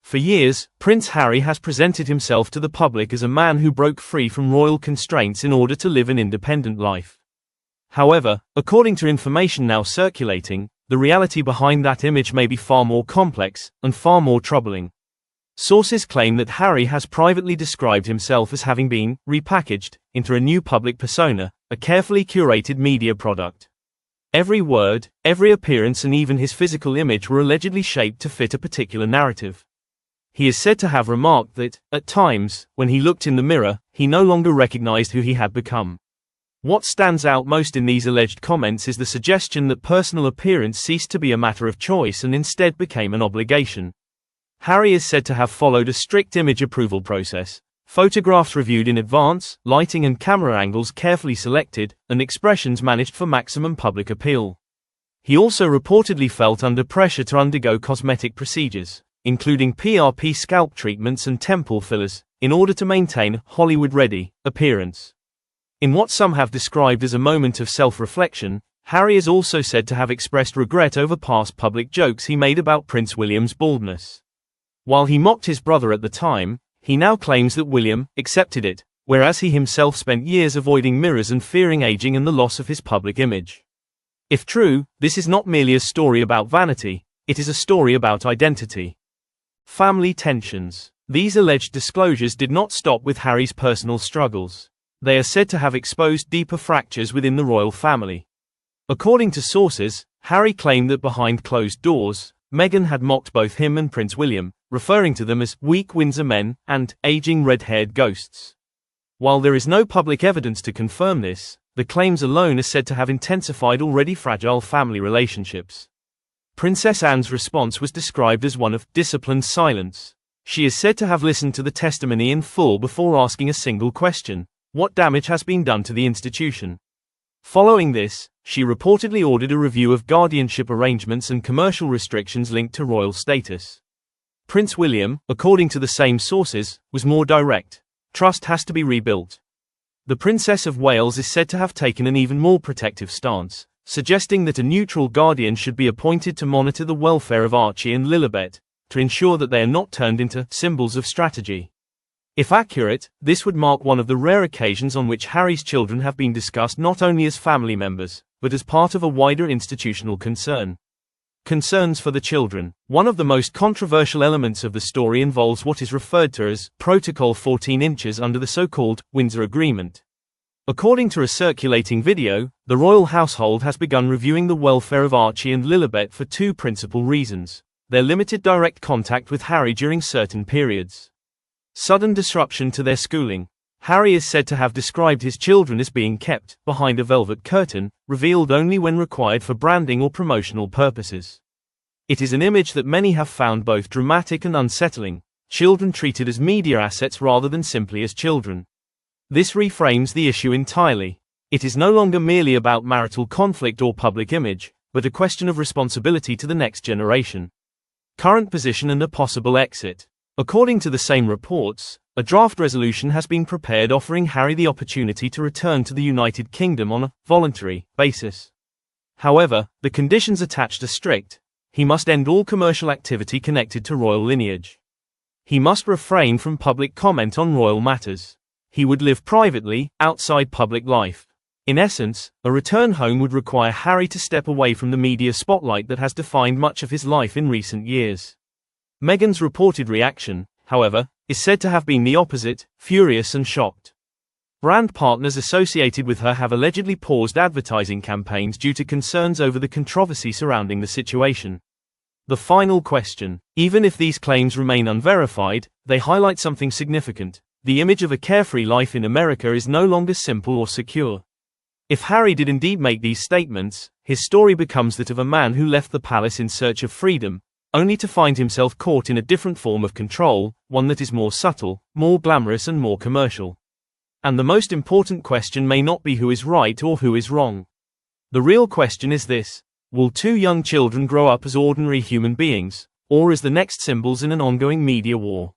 For years, Prince Harry has presented himself to the public as a man who broke free from royal constraints in order to live an independent life. However, according to information now circulating, the reality behind that image may be far more complex and far more troubling. Sources claim that Harry has privately described himself as having been repackaged into a new public persona, a carefully curated media product. Every word, every appearance and even his physical image were allegedly shaped to fit a particular narrative. He is said to have remarked that, at times, when he looked in the mirror, he no longer recognized who he had become. What stands out most in these alleged comments is the suggestion that personal appearance ceased to be a matter of choice and instead became an obligation. Harry is said to have followed a strict image approval process, photographs reviewed in advance, lighting and camera angles carefully selected, and expressions managed for maximum public appeal. He also reportedly felt under pressure to undergo cosmetic procedures, including PRP scalp treatments and temple fillers, in order to maintain a Hollywood-ready appearance. In what some have described as a moment of self-reflection, Harry is also said to have expressed regret over past public jokes he made about Prince William's baldness. While he mocked his brother at the time, he now claims that William accepted it, whereas he himself spent years avoiding mirrors and fearing aging and the loss of his public image. If true, this is not merely a story about vanity, it is a story about identity. Family tensions. These alleged disclosures did not stop with Harry's personal struggles. They are said to have exposed deeper fractures within the royal family. According to sources, Harry claimed that behind closed doors, Meghan had mocked both him and Prince William, referring to them as weak Windsor men and aging red-haired ghosts. While there is no public evidence to confirm this, the claims alone are said to have intensified already fragile family relationships. Princess Anne's response was described as one of disciplined silence. She is said to have listened to the testimony in full before asking a single question: what damage has been done to the institution? Following this, she reportedly ordered a review of guardianship arrangements and commercial restrictions linked to royal status. Prince William, according to the same sources, was more direct. Trust has to be rebuilt. The Princess of Wales is said to have taken an even more protective stance, suggesting that a neutral guardian should be appointed to monitor the welfare of Archie and Lilibet, to ensure that they are not turned into symbols of strategy. If accurate, this would mark one of the rare occasions on which Harry's children have been discussed not only as family members, but as part of a wider institutional concern. Concerns for the children. One of the most controversial elements of the story involves what is referred to as Protocol 14 inches under the so-called Windsor Agreement. According to a circulating video, the royal household has begun reviewing the welfare of Archie and Lilibet for two principal reasons: their limited direct contact with Harry during certain periods, sudden disruption to their schooling. Harry is said to have described his children as being kept behind a velvet curtain, revealed only when required for branding or promotional purposes. It is an image that many have found both dramatic and unsettling, children treated as media assets rather than simply as children. This reframes the issue entirely. It is no longer merely about marital conflict or public image, but a question of responsibility to the next generation. Current position and a possible exit. According to the same reports, a draft resolution has been prepared offering Harry the opportunity to return to the United Kingdom on a voluntary basis. However, the conditions attached are strict. He must end all commercial activity connected to royal lineage. He must refrain from public comment on royal matters. He would live privately, outside public life. In essence, a return home would require Harry to step away from the media spotlight that has defined much of his life in recent years. Meghan's reported reaction, however, is said to have been the opposite: furious and shocked. Brand partners associated with her have allegedly paused advertising campaigns due to concerns over the controversy surrounding the situation. The final question: even if these claims remain unverified, they highlight something significant. The image of a carefree life in America is no longer simple or secure. If Harry did indeed make these statements, his story becomes that of a man who left the palace in search of freedom, only to find himself caught in a different form of control, one that is more subtle, more glamorous and more commercial. And the most important question may not be who is right or who is wrong. The real question is this: will two young children grow up as ordinary human beings, or as the next symbols in an ongoing media war?